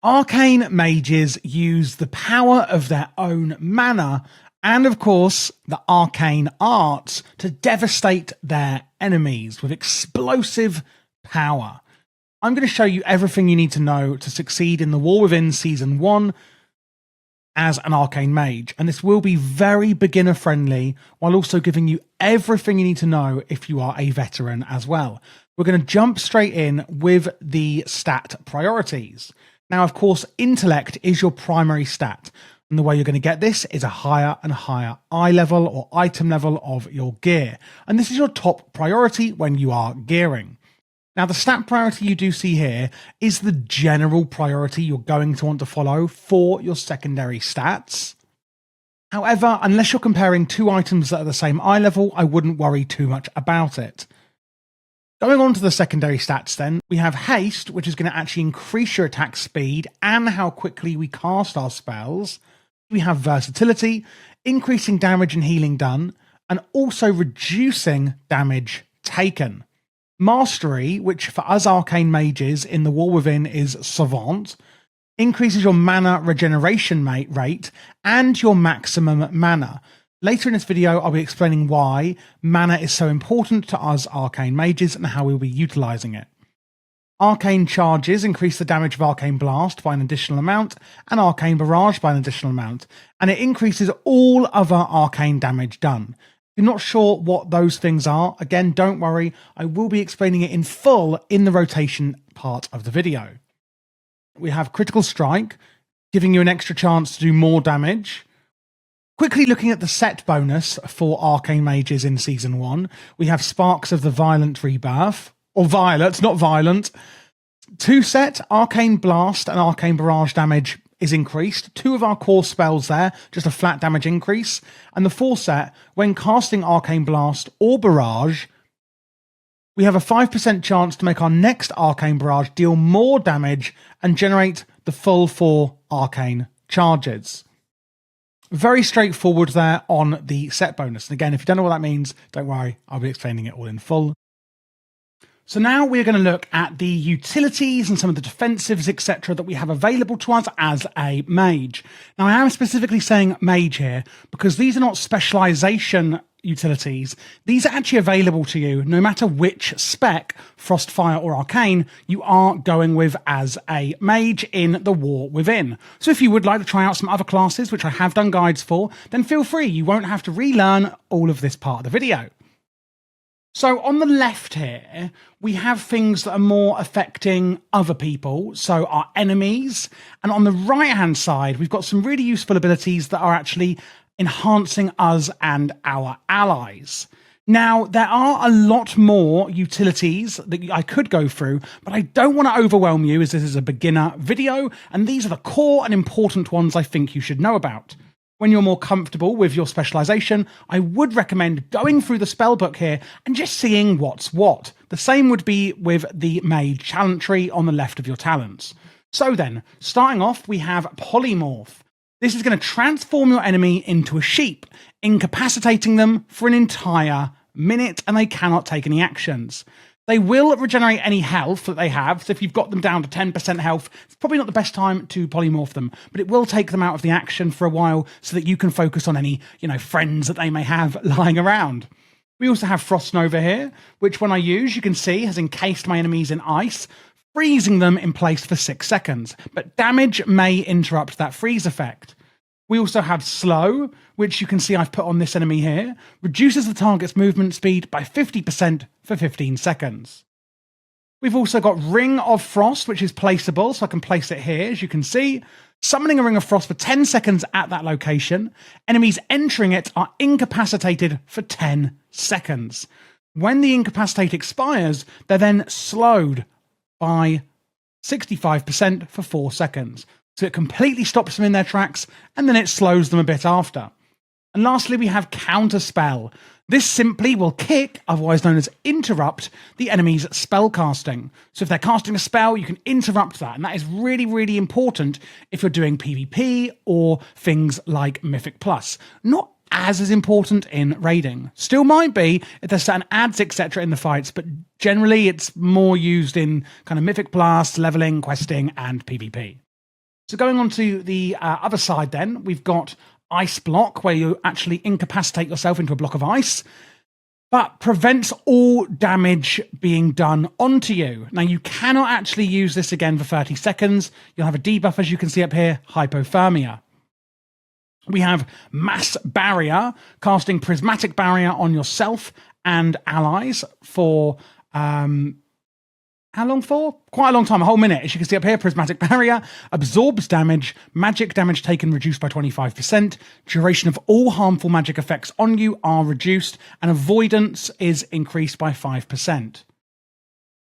Arcane mages use the power of their own mana and, of course, the arcane arts to devastate their enemies with explosive power. I'm going to show you everything you need to know to succeed in TheWarWithin Season 1 as an Arcane Mage, and this will be very beginner friendly while also giving you everything you need to know if you are a veteran as well. We're going to jump straight in with the stat priorities. Now, of course, intellect is your primary stat, and the way you're going to get this is a higher and higher eye level or item level of your gear, and this is your top priority when you are gearing. Now, the stat priority you do see here is the general priority you're going to want to follow for your secondary stats. However, unless you're comparing two items that are the same eye level, I wouldn't worry too much about it. Going on to the secondary stats then, we have haste, which is going to actually increase your attack speed and how quickly we cast our spells. We have versatility, increasing damage and healing done, and also reducing damage taken. Mastery, which for us arcane mages in TheWarWithin is Savant, increases your mana regeneration rate and your maximum mana. Later in this video, I'll be explaining why mana is so important to us arcane mages and how we'll be utilizing it. Arcane charges increase the damage of Arcane Blast by an additional amount and Arcane Barrage by an additional amount, and it increases all other arcane damage done. If you're not sure what those things are, again, don't worry, I will be explaining it in full in the rotation part of the video. We have Critical Strike, giving you an extra chance to do more damage. Quickly looking at the set bonus for Arcane Mages in Season 1, we have Sparks of the Violent Rebirth, or Violet, not Violent. 2 set, Arcane Blast and Arcane Barrage damage is increased. 2 of our core spells there, just a flat damage increase. And the 4 set, when casting Arcane Blast or Barrage, we have a 5% chance to make our next Arcane Barrage deal more damage and generate the full 4 Arcane charges. Very straightforward there on the set bonus. And again, if you don't know what that means, don't worry, I'll be explaining it all in full. So now we're going to look at the utilities and some of the defensives, etc. that we have available to us as a mage. Now, I am specifically saying mage here because these are not specialization utilities. These are actually available to you no matter which spec, Frost, Fire or Arcane, you are going with as a mage in TheWarWithin. So if you would like to try out some other classes, which I have done guides for, then feel free. You won't have to relearn all of this part of the video. So on the left here, we have things that are more affecting other people, so our enemies. And on the right-hand side, we've got some really useful abilities that are actually enhancing us and our allies. Now, there are a lot more utilities that I could go through, but I don't want to overwhelm you as this is a beginner video, and these are the core and important ones I think you should know about. When you're more comfortable with your specialization, I would recommend going through the spellbook here and just seeing what's what. The same would be with the mage talent tree on the left of your talents. So then, starting off, we have Polymorph. This is going to transform your enemy into a sheep, incapacitating them for an entire minute, and they cannot take any actions. They will regenerate any health that they have, so if you've got them down to 10% health, it's probably not the best time to polymorph them, but it will take them out of the action for a while so that you can focus on any, friends that they may have lying around. We also have Frost Nova here, which when I use, you can see, has encased my enemies in ice, freezing them in place for 6 seconds, but damage may interrupt that freeze effect. We also have Slow, which you can see I've put on this enemy here, reduces the target's movement speed by 50% for 15 seconds. We've also got Ring of Frost, which is placeable, so I can place it here, as you can see. Summoning a Ring of Frost for 10 seconds at that location. Enemies entering it are incapacitated for 10 seconds. When the incapacitate expires, they're then slowed by 65% for 4 seconds. So it completely stops them in their tracks, and then it slows them a bit after. And lastly, we have Counterspell. This simply will kick, otherwise known as interrupt, the enemy's spell casting. So if they're casting a spell, you can interrupt that. And that is really, really important if you're doing PvP or things like Mythic Plus. Not as important in raiding. Still might be if there's certain ads, etc. in the fights, but generally it's more used in kind of Mythic Plus, leveling, questing, and PvP. So going on to the other side then, we've got Ice Block, where you actually incapacitate yourself into a block of ice, but prevents all damage being done onto you. Now, you cannot actually use this again for 30 seconds. You'll have a debuff, as you can see up here, hypothermia. We have Mass Barrier, casting Prismatic Barrier on yourself and allies for, how long for? Quite a long time, a whole minute. As you can see up here, Prismatic Barrier absorbs damage, magic damage taken reduced by 25%, duration of all harmful magic effects on you are reduced, and avoidance is increased by 5%.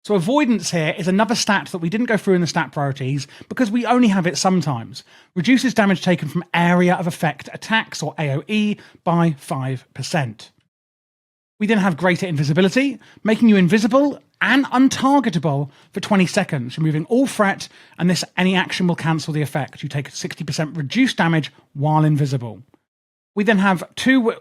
So avoidance here is another stat that we didn't go through in the stat priorities because we only have it sometimes. Reduces damage taken from area of effect attacks, or AoE, by 5%. We then have greater invisibility, making you invisible and untargetable for 20 seconds, removing all threat, and any action will cancel the effect. You take 60% reduced damage while invisible. We then have two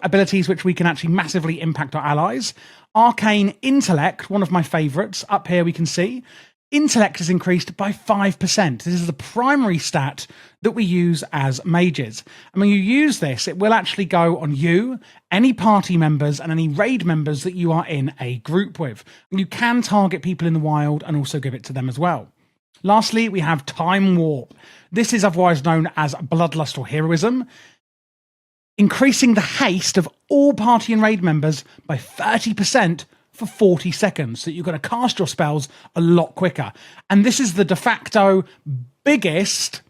abilities which we can actually massively impact our allies. Arcane Intellect, one of my favourites. Up here we can see Intellect is increased by 5%. This is the primary stat that we use as mages. And when you use this, it will actually go on you, any party members, and any raid members that you are in a group with. And you can target people in the wild and also give it to them as well. Lastly, we have Time Warp. This is otherwise known as Bloodlust or Heroism, increasing the haste of all party and raid members by 30% for 40 seconds. So you're going to cast your spells a lot quicker. And this is the de facto biggest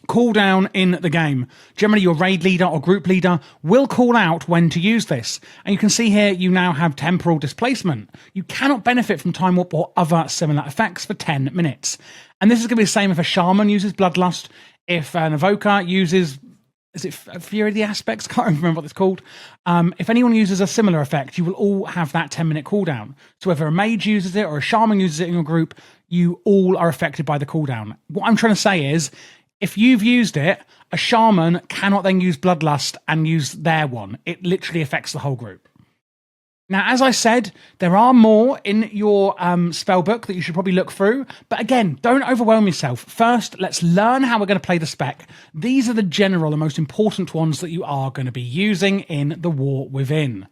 cooldown in the game. Generally, your raid leader or group leader will call out when to use this. And you can see here, you now have temporal displacement. You cannot benefit from Time Warp or other similar effects for 10 minutes. And this is going to be the same if a shaman uses Bloodlust, if an evoker uses, is it Fury of the Aspects? Can't remember what it's called. If anyone uses a similar effect, you will all have that 10-minute cooldown. So whether a mage uses it or a shaman uses it in your group, you all are affected by the cooldown. What I'm trying to say is, if you've used it, a shaman cannot then use Bloodlust and use their one. It literally affects the whole group. Now, as I said, there are more in your spell book that you should probably look through. But again, don't overwhelm yourself. First, let's learn how we're going to play the spec. These are the general and most important ones that you are going to be using in TheWarWithin.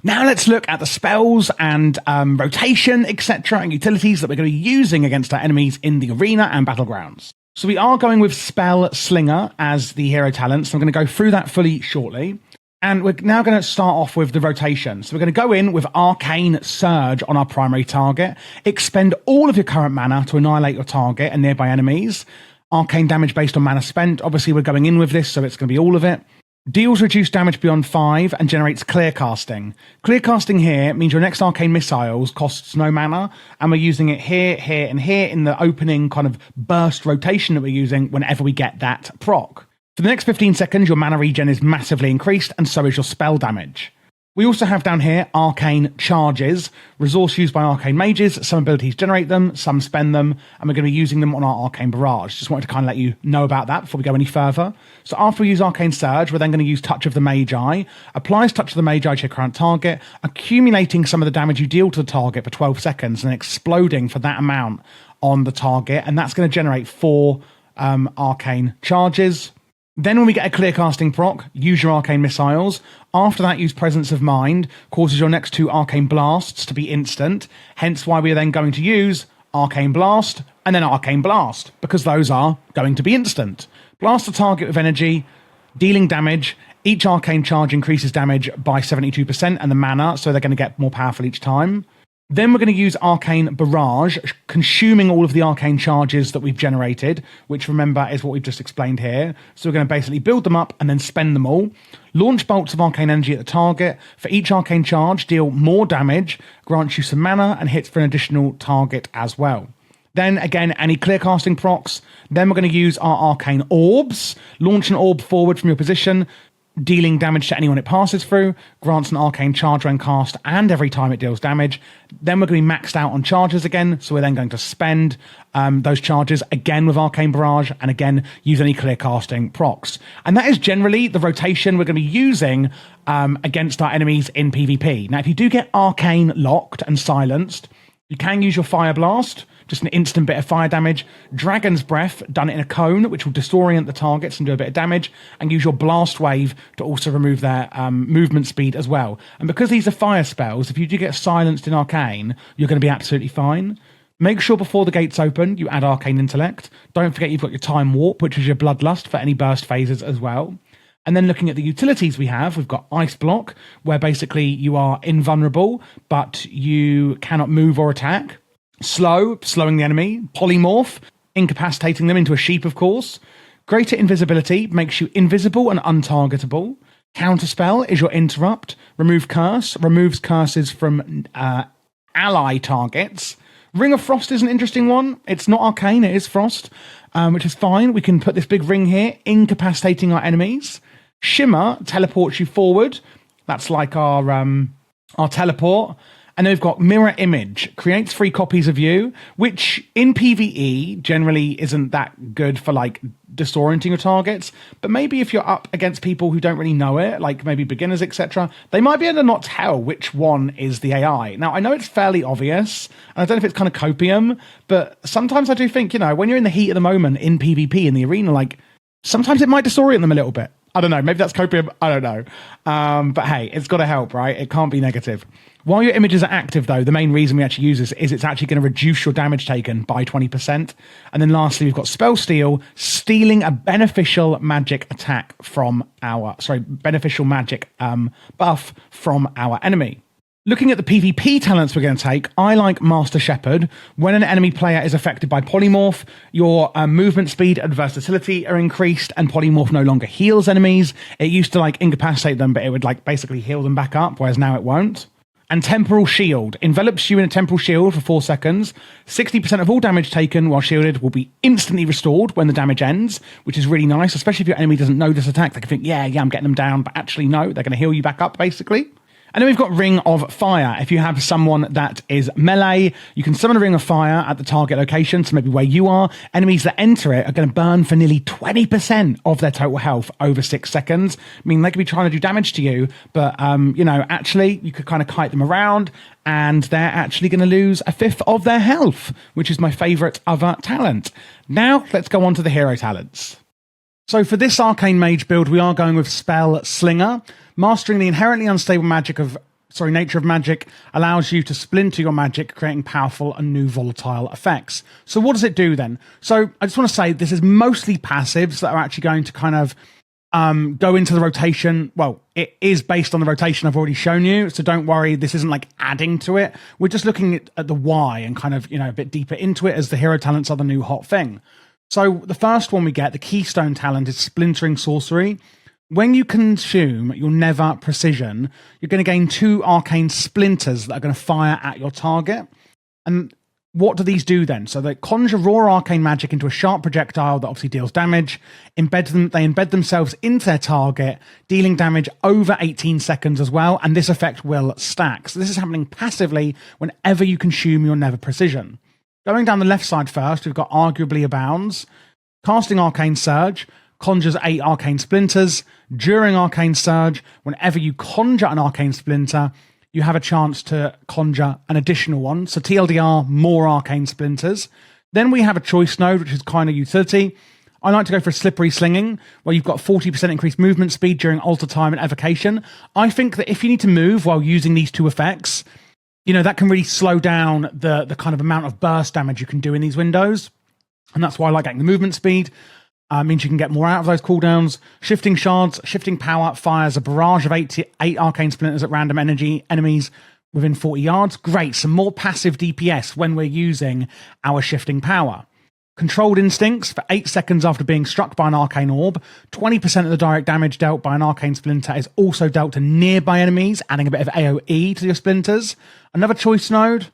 Now let's look at the spells and rotation, etc., and utilities that we're going to be using against our enemies in the arena and battlegrounds. So we are going with Spellslinger as the hero talent, so I'm going to go through that fully shortly. And we're now going to start off with the rotation. So we're going to go in with Arcane Surge on our primary target, expend all of your current mana to annihilate your target and nearby enemies. Arcane damage based on mana spent. Obviously, we're going in with this, so it's going to be all of it. Deals reduced damage beyond 5 and generates clear casting. Clear casting here means your next arcane missiles costs no mana, and we're using it here, here, and here in the opening kind of burst rotation that we're using whenever we get that proc. For the next 15 seconds, your mana regen is massively increased, and so is your spell damage. We also have down here Arcane Charges, resource used by Arcane Mages. Some abilities generate them, some spend them, and we're going to be using them on our Arcane Barrage. Just wanted to kind of let you know about that before we go any further. So after we use Arcane Surge, we're then going to use Touch of the Magi. Applies Touch of the Magi to your current target, accumulating some of the damage you deal to the target for 12 seconds and exploding for that amount on the target. And that's going to generate 4 Arcane Charges. Then when we get a clear casting proc, use your Arcane Missiles. After that, use Presence of Mind, causes your next 2 Arcane Blasts to be instant, hence why we are then going to use Arcane Blast and then Arcane Blast, because those are going to be instant. Blast the target with energy, dealing damage. Each Arcane Charge increases damage by 72% and the mana, so they're going to get more powerful each time. Then we're going to use Arcane Barrage, consuming all of the Arcane Charges that we've generated, which remember is what we've just explained here. So we're going to basically build them up and then spend them all. Launch bolts of Arcane Energy at the target. For each Arcane Charge, deal more damage, grants you some mana, and hits for an additional target as well. Then again, any clear casting procs. Then we're going to use our Arcane Orbs. Launch an orb forward from your position, dealing damage to anyone it passes through, grants an arcane charge when cast and every time it deals damage. Then we're going to be maxed out on charges again, so we're then going to spend those charges again with Arcane Barrage and again use any clear casting procs. And that is generally the rotation we're going to be using against our enemies in PvP. Now, if you do get Arcane locked and silenced, you can use your Fire Blast just an instant bit of fire damage. Dragon's Breath, done in a cone, which will disorient the targets and do a bit of damage. And use your Blast Wave to also remove their movement speed as well. And because these are fire spells, if you do get silenced in Arcane, you're going to be absolutely fine. Make sure before the gates open, you add Arcane Intellect. Don't forget you've got your Time Warp, which is your Bloodlust for any burst phases as well. And then looking at the utilities we've got Ice Block, where basically you are invulnerable, but you cannot move or attack. Slowing the enemy. Polymorph, incapacitating them into a sheep, of course. Greater Invisibility makes you invisible and untargetable. Counterspell is your Interrupt. Remove Curse, removes curses from ally targets. Ring of Frost is an interesting one. It's not arcane, it is frost, which is fine. We can put this big ring here, incapacitating our enemies. Shimmer teleports you forward. That's like our teleport. And then we've got Mirror Image, creates 3 copies of you, which in PvE generally isn't that good for like disorienting your targets. But maybe if you're up against people who don't really know it, like maybe beginners, etc., they might be able to not tell which one is the AI. Now, I know it's fairly obvious, and I don't know if it's kind of copium, but sometimes I do think, you know, when you're in the heat of the moment in PvP in the arena, like sometimes it might disorient them a little bit. I don't know. Maybe that's copium. I don't know. But hey, it's got to help, right? It can't be negative. While your images are active, though, the main reason we actually use this is it's actually going to reduce your damage taken by 20%. And then lastly, we've got Spell Steal, stealing a beneficial magic attack from beneficial magic buff from our enemy. Looking at the PvP talents we're going to take, I like Master Shepherd. When an enemy player is affected by Polymorph, your movement speed and versatility are increased, and Polymorph no longer heals enemies. It used to like incapacitate them, but it would like basically heal them back up, whereas now it won't. And Temporal Shield envelops you in a temporal shield for 4 seconds. 60% of all damage taken while shielded will be instantly restored when the damage ends, which is really nice, especially if your enemy doesn't know this attack. They can think, yeah, I'm getting them down, but actually no, they're going to heal you back up, basically. And then we've got Ring of Fire. If you have someone that is melee, you can summon a Ring of Fire at the target location, so maybe where you are. Enemies that enter it are going to burn for nearly 20% of their total health over 6 seconds. I mean, they could be trying to do damage to you, but, you know, actually, you could kind of kite them around, and they're actually going to lose 1/5 of their health, which is my favourite other talent. Now, let's go on to the hero talents. So for this Arcane Mage build, we are going with Spellslinger. Mastering the inherently unstable nature of magic allows you to splinter your magic, creating powerful and new volatile effects. So what does it do then? So I just want to say this is mostly passives that are actually going to kind of go into the rotation. Well, it is based on the rotation I've already shown you, so don't worry, this isn't like adding to it. We're just looking at the why and kind of, you know, a bit deeper into it, as the hero talents are the new hot thing. So the first one we get, the keystone talent, is Splintering Sorcery. When you consume your Never Precision, you're going to gain 2 arcane splinters that are going to fire at your target. And what do these do then? So they conjure raw arcane magic into a sharp projectile that obviously deals damage. They embed themselves into their target, dealing damage over 18 seconds as well. And this effect will stack. So this is happening passively whenever you consume your Never Precision. Going down the left side first, we've got Arguably Abounds. Casting Arcane Surge conjures 8 arcane splinters. During Arcane Surge, whenever you conjure an arcane splinter, you have a chance to conjure an additional one. So TLDR, more arcane splinters. Then we have a choice node, which is kind of utility. I like to go for a Slippery Slinging, where you've got 40% increased movement speed during alter time and evocation. I think that if you need to move while using these 2 effects, you know, that can really slow down the kind of amount of burst damage you can do in these windows. And that's why I like getting the movement speed. Means you can get more out of those cooldowns. Shifting Shards, Shifting Power fires a barrage of 8 arcane splinters at random enemies within 40 yards. Great, some more passive DPS when we're using our Shifting Power. Controlled Instincts for 8 seconds after being struck by an arcane orb. 20% of the direct damage dealt by an arcane splinter is also dealt to nearby enemies, adding a bit of AoE to your splinters. Another choice node.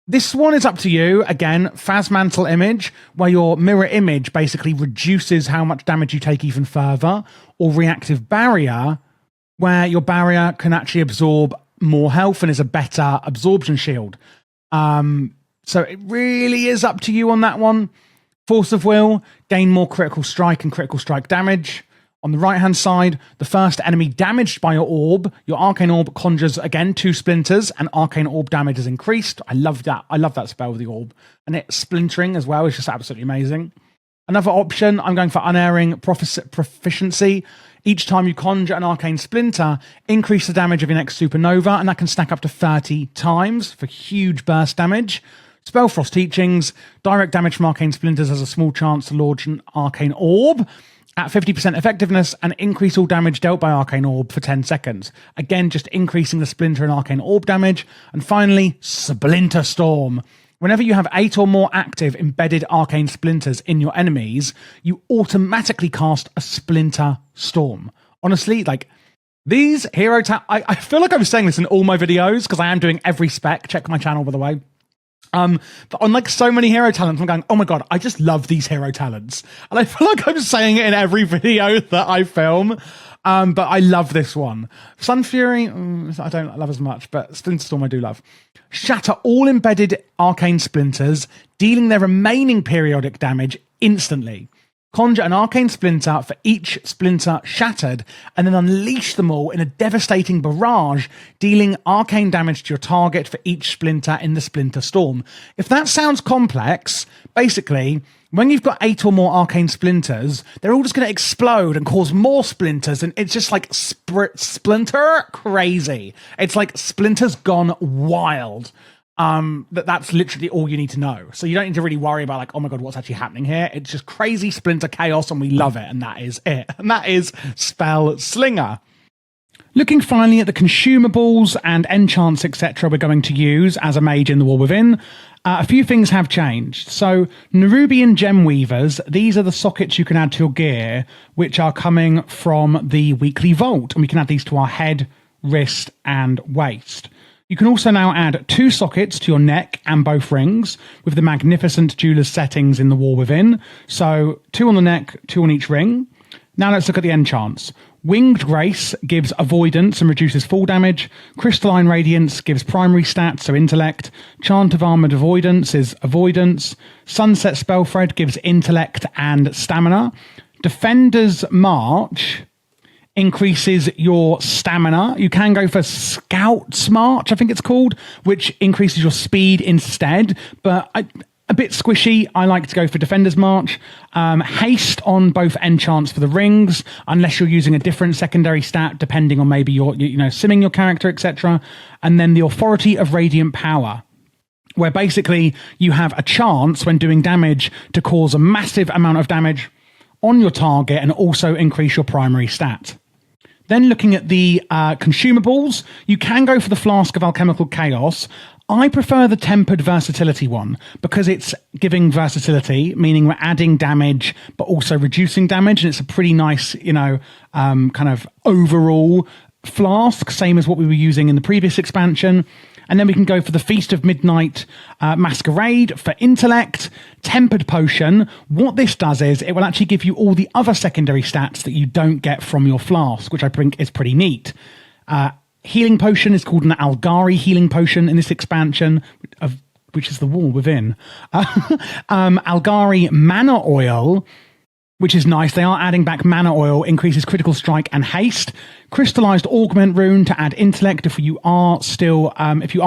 This one is up to you. Again, Phasmantle Image, where your mirror image basically reduces how much damage you take even further. Or Reactive Barrier, where your barrier can actually absorb more health and is a better absorption shield. So it really is up to you on that one. Force of Will, gain more critical strike and critical strike damage On the right-hand side, the first enemy damaged by your orb, your Arcane Orb conjures, again, 2 splinters, and Arcane Orb damage is increased. I love that. I love that spell with the orb. And it splintering as well is just absolutely amazing. Another option, I'm going for Unerring Proficiency. Each time you conjure an Arcane Splinter, increase the damage of your next Supernova, and that can stack up to 30 times for huge burst damage. Spellfrost Teachings, direct damage from Arcane Splinters has a small chance to launch an Arcane Orb at 50% effectiveness and increase all damage dealt by Arcane Orb for 10 seconds. Again, just increasing the Splinter and Arcane Orb damage. And finally, Splinter Storm. Whenever you have 8 or more active embedded Arcane Splinters in your enemies, you automatically cast a Splinter Storm. Honestly, like, these hero I feel like I'm saying this in all my videos because I am doing every spec. Check my channel, by the way. But on like so many hero talents, I'm going, oh my god, I just love these hero talents. And I feel like I'm saying it in every video that I film. But I love this one. Sun Fury, I don't love as much, but Splinter Storm I do love. Shatter all embedded Arcane Splinters, dealing their remaining periodic damage instantly. Conjure an Arcane Splinter for each Splinter shattered, and then unleash them all in a devastating barrage, dealing arcane damage to your target for each Splinter in the Splinter Storm. If that sounds complex, basically, when you've got 8 or more Arcane Splinters, they're all just going to explode and cause more Splinters, and it's just like Splinter crazy. It's like Splinters gone wild. That's literally all you need to know. So you don't need to really worry about like, oh my god, what's actually happening here? It's just crazy Splinter chaos, and we love it. And that is it. And that is Spellslinger. Looking finally at the consumables and enchants, etc. we're going to use as a mage in TheWarWithin, a few things have changed. So Nerubian Gem Weavers, these are the sockets you can add to your gear, which are coming from the weekly vault. And we can add these to our head, wrist, and waist. You can also now add 2 sockets to your neck and both rings with the magnificent jeweler's settings in TheWarWithin. So 2 on the neck, 2 on each ring. Now let's look at the enchants. Winged Grace gives avoidance and reduces fall damage. Crystalline Radiance gives primary stats, so intellect. Chant of Armored Avoidance is avoidance. Sunset Spellthread gives intellect and stamina. Defender's March increases your stamina. You can go for Scout's March, I think it's called, which increases your speed instead, but a bit squishy. I like to go for Defender's March. Haste on both enchants for the rings, unless you're using a different secondary stat, depending on maybe your, simming your character, etc. And then the Authority of Radiant Power, where basically you have a chance when doing damage to cause a massive amount of damage on your target and also increase your primary stat. Then looking at the consumables, you can go for the Flask of Alchemical Chaos. I prefer the Tempered Versatility one because it's giving versatility, meaning we're adding damage but also reducing damage, and it's a pretty nice, kind of overall flask, same as what we were using in the previous expansion. And then we can go for the Feast of Midnight Masquerade for intellect. Tempered Potion. What this does is it will actually give you all the other secondary stats that you don't get from your flask, which I think is pretty neat. Healing Potion is called an Algari Healing Potion in this expansion, which is TheWarWithin. Algari Mana Oil, which is nice. They are adding back Mana Oil, increases critical strike and haste. Crystallized Augment Rune to add intellect if you are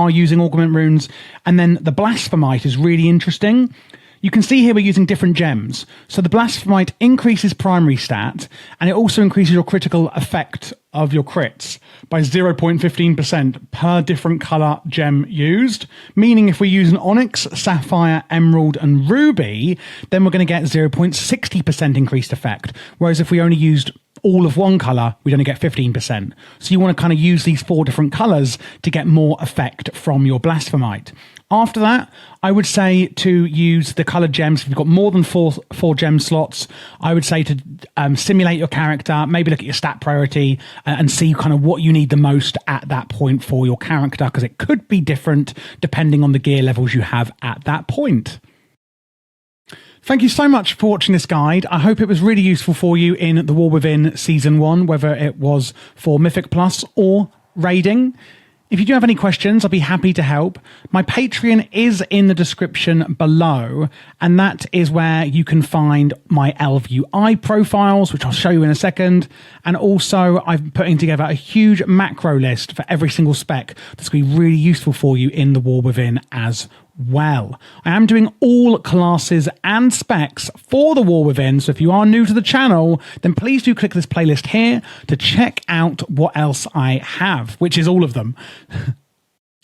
using Augment Runes. And then the Blasphemite is really interesting. You can see here we're using different gems. So the Blasphemite increases primary stat, and it also increases your critical effect of your crits by 0.15% per different color gem used. Meaning if we use an Onyx, Sapphire, Emerald, and Ruby, then we're going to get 0.60% increased effect. Whereas if we only used all of one color, we'd only get 15%. So you want to kind of use these 4 different colors to get more effect from your Blasphemite. After that, I would say to use the colored gems. If you've got more than four gem slots, I would say to simulate your character, maybe look at your stat priority and see kind of what you need the most at that point for your character, because it could be different depending on the gear levels you have at that point. Thank you so much for watching this guide. I hope it was really useful for you in TheWarWithin Season 1, whether it was for Mythic Plus or raiding. If you do have any questions, I'll be happy to help. My Patreon is in the description below, and that is where you can find my LVUI profiles, which I'll show you in a second. And also, I'm putting together a huge macro list for every single spec that's going to be really useful for you in TheWarWithin as well. I am doing all classes and specs for TheWarWithin, so if you are new to the channel, then please do click this playlist here to check out what else I have, which is all of them.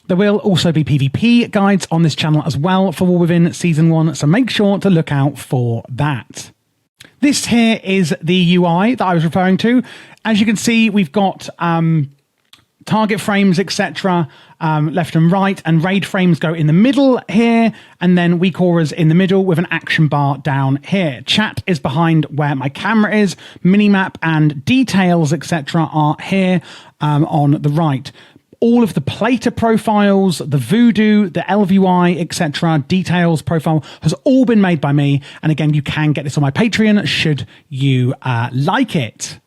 There will also be PvP guides on this channel as well for TheWarWithin Season 1, so make sure to look out for that. This here is the UI that I was referring to. As you can see, we've got target frames, etc., left and right, and raid frames go in the middle here, and then weak auras in the middle with an action bar down here. Chat is behind where my camera is. Minimap and details, etc., are here on the right. All of the plater profiles, the voodoo, the LVUI, etc., details profile has all been made by me. And again, you can get this on my Patreon should you like it.